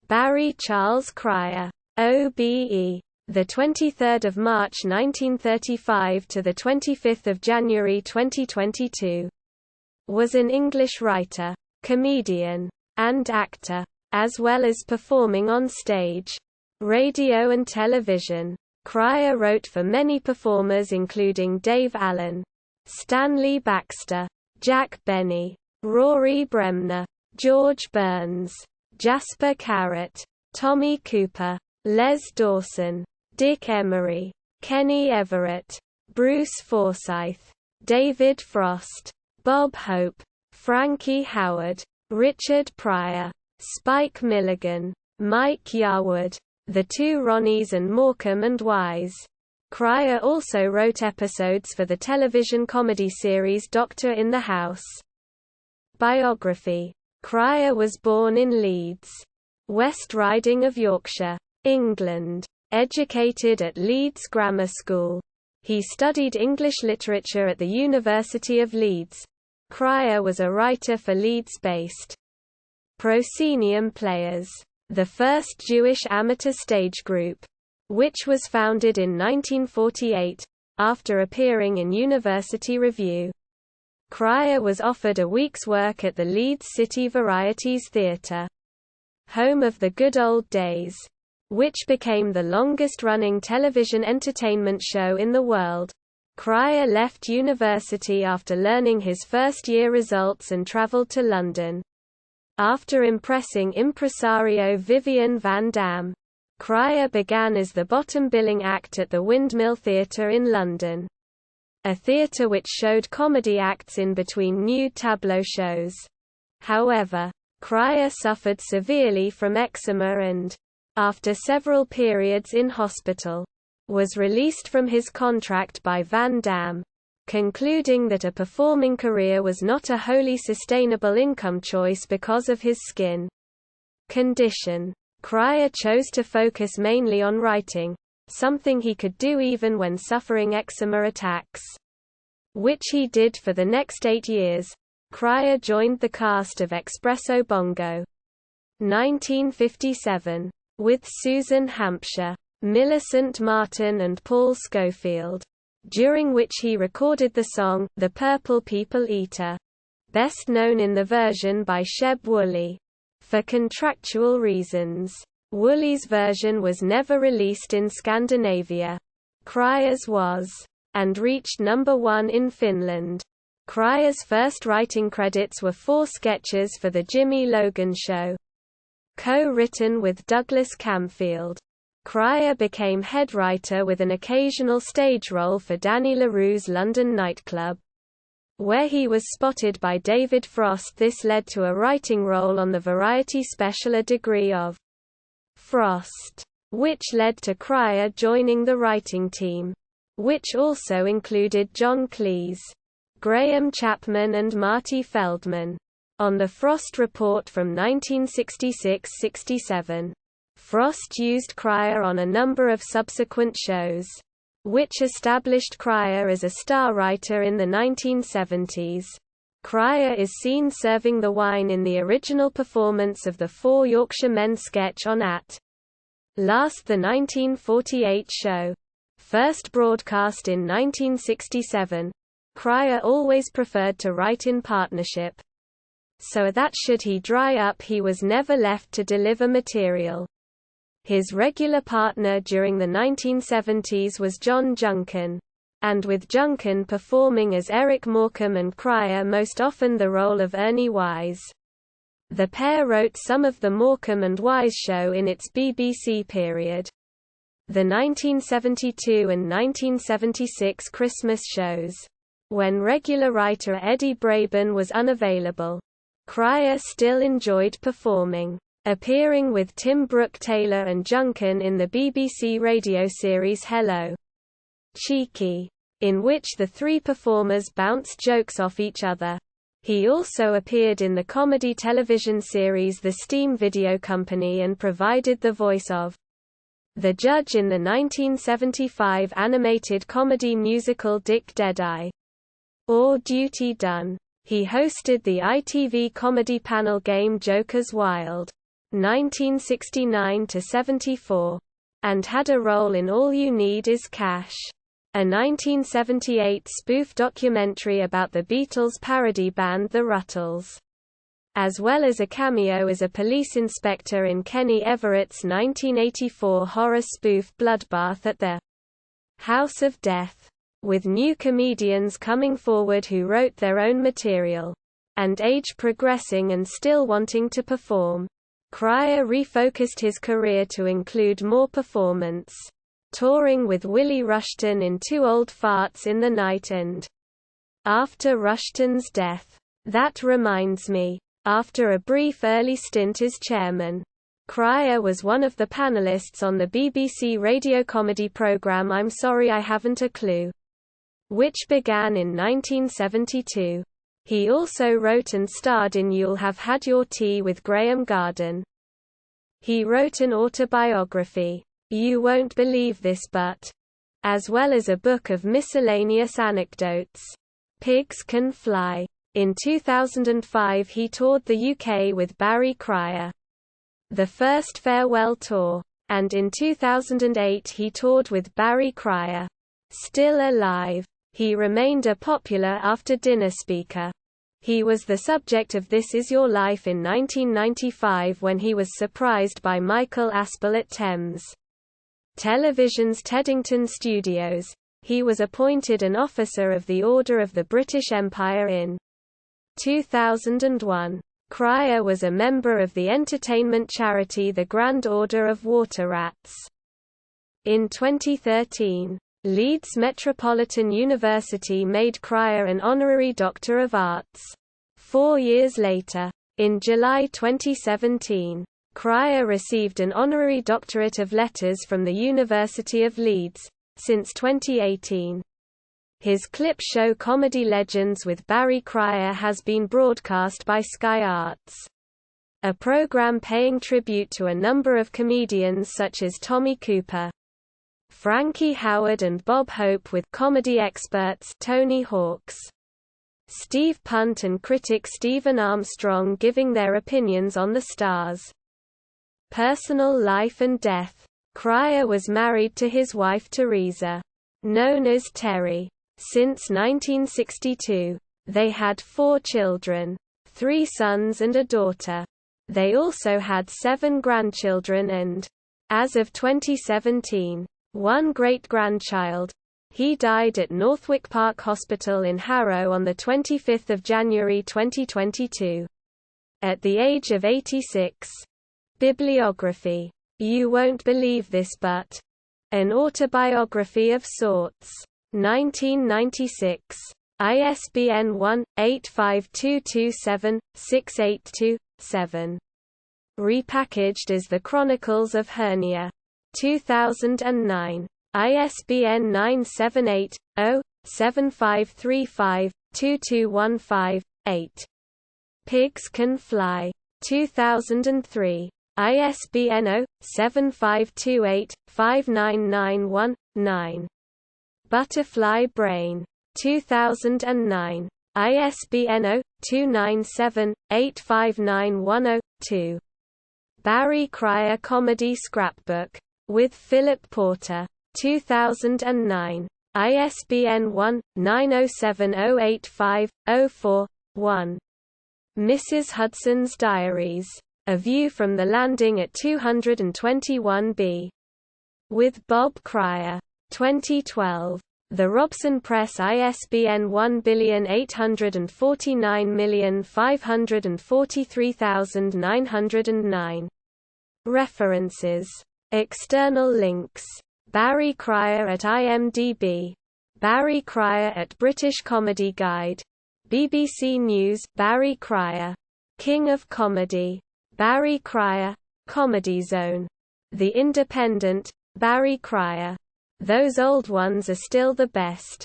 Barry Charles Cryer, OBE, the 23rd of March 1935 to the 25th of January 2022, was an English writer, comedian, and actor, as well as performing on stage, radio and television. Cryer wrote for many performers including Dave Allen, Stanley Baxter, Jack Benny, Rory Bremner, George Burns, Jasper Carrott, Tommy Cooper, Les Dawson, Dick Emery, Kenny Everett, Bruce Forsyth, David Frost, Bob Hope, Frankie Howard, Richard Pryor, Spike Milligan, Mike Yarwood, the two Ronnies and Morecambe and Wise. Cryer also wrote episodes for the television comedy series Doctor in the House. Biography. Cryer was born in Leeds, West Riding of Yorkshire, England. Educated at Leeds Grammar School. He studied English literature at the University of Leeds. Cryer was a writer for Leeds-based Proscenium Players, the first Jewish amateur stage group, which was founded in 1948, after appearing in University Review. Cryer was offered a week's work at the Leeds City Varieties Theatre, home of The Good Old Days, which became the longest-running television entertainment show in the world. Cryer left university after learning his first-year results and travelled to London. After impressing impresario Vivian van Dam, Cryer began as the bottom-billing act at the Windmill Theatre in London, a theatre which showed comedy acts in between nude tableau shows. However, Cryer suffered severely from eczema and, after several periods in hospital, was released from his contract by Van Dam, concluding that a performing career was not a wholly sustainable income choice because of his skin condition. Cryer chose to focus mainly on writing, something he could do even when suffering eczema attacks, which he did for the next 8 years. Cryer joined the cast of Espresso Bongo, 1957. With Susan Hampshire, Millicent Martin and Paul Schofield, during which he recorded the song, The Purple People Eater, best known in the version by Sheb Wooley. For contractual reasons, Wooley's version was never released in Scandinavia. Cryer's was, and reached number 1 in Finland. Cryer's first writing credits were 4 sketches for The Jimmy Logan Show, co-written with Douglas Camfield. Cryer became head writer with an occasional stage role for Danny LaRue's London nightclub, where he was spotted by David Frost. This led to a writing role on the variety special A Degree of Frost, which led to Cryer joining the writing team, which also included John Cleese, Graham Chapman and Marty Feldman. On The Frost Report from 1966–67, Frost used Cryer on a number of subsequent shows, which established Cryer as a star writer in the 1970s. Cryer is seen serving the wine in the original performance of the 4 Yorkshire Men sketch on At Last, the 1948 show. First broadcast in 1967, Cryer always preferred to write in partnership, so that should he dry up he was never left to deliver material. His regular partner during the 1970s was John Junkin, and with Junkin performing as Eric Morecambe and Cryer most often the role of Ernie Wise. The pair wrote some of the Morecambe and Wise show in its BBC period, the 1972 and 1976 Christmas shows, when regular writer Eddie Braben was unavailable. Cryer still enjoyed performing, appearing with Tim Brooke-Taylor and Junkin in the BBC radio series Hello, Cheeky, in which the 3 performers bounced jokes off each other. He also appeared in the comedy television series The Steam Video Company and provided the voice of the judge in the 1975 animated comedy musical Dick Deadeye, or Duty Done. He hosted the ITV comedy panel game Jokers Wild. 1969–74, and had a role in All You Need Is Cash, a 1978 spoof documentary about the Beatles' parody band The Ruttles, as well as a cameo as a police inspector in Kenny Everett's 1984 horror spoof Bloodbath at the House of Death, with new comedians coming forward who wrote their own material, and age progressing and still wanting to perform. Cryer refocused his career to include more performance, touring with Willie Rushton in Two Old Farts in the Night and after Rushton's death. That Reminds Me. After a brief early stint as chairman, Cryer was one of the panelists on the BBC radio comedy programme I'm Sorry I Haven't a Clue, which began in 1972. He also wrote and starred in You'll Have Had Your Tea with Graham Garden. He wrote an autobiography, You Won't Believe This But, as well as a book of miscellaneous anecdotes, Pigs Can Fly. In 2005 he toured the UK with Barry Cryer, the first farewell tour, and in 2008 he toured with Barry Cryer. Still alive, he remained a popular after-dinner speaker. He was the subject of This Is Your Life in 1995 when he was surprised by Michael Aspel at Thames Television's Teddington Studios. He was appointed an Officer of the Order of the British Empire in 2001. Cryer was a member of the entertainment charity the Grand Order of Water Rats. In 2013, Leeds Metropolitan University made Cryer an Honorary Doctor of Arts. 4 years later, in July 2017, Cryer received an Honorary Doctorate of Letters from the University of Leeds. Since 2018, his clip show Comedy Legends with Barry Cryer has been broadcast by Sky Arts, a program paying tribute to a number of comedians such as Tommy Cooper, Frankie Howerd and Bob Hope, with comedy experts Tony Hawks, Steve Punt and critic Stephen Armstrong giving their opinions on the stars' personal life and death. Cryer was married to his wife Teresa, known as Terry, since 1962. They had 4 children, 3 sons and a daughter. They also had 7 grandchildren and, as of 2017, 1 great-grandchild. He died at Northwick Park Hospital in Harrow on 25 January 2022. At the age of 86. Bibliography. You Won't Believe This But, an autobiography of sorts. 1996. ISBN 1-85227-682-7. Repackaged as The Chronicles of Hernia. 2009. ISBN 978-0-7535-2215-8. Pigs Can Fly. 2003. ISBN 0-7528-5991-9. Butterfly Brain. 2009. ISBN 0-297-859102. Barry Cryer Comedy Scrapbook. With Philip Porter. 2009. ISBN 1-907085-04-1. Mrs. Hudson's Diaries. A View from the Landing at 221B. With Bob Cryer. 2012. The Robson Press, ISBN 1849543909. References. External links. Barry Cryer at IMDb. Barry Cryer at British Comedy Guide. BBC News. Barry Cryer, King of Comedy. Barry Cryer, Comedy Zone. The Independent. Barry Cryer, Those Old Ones Are Still the Best.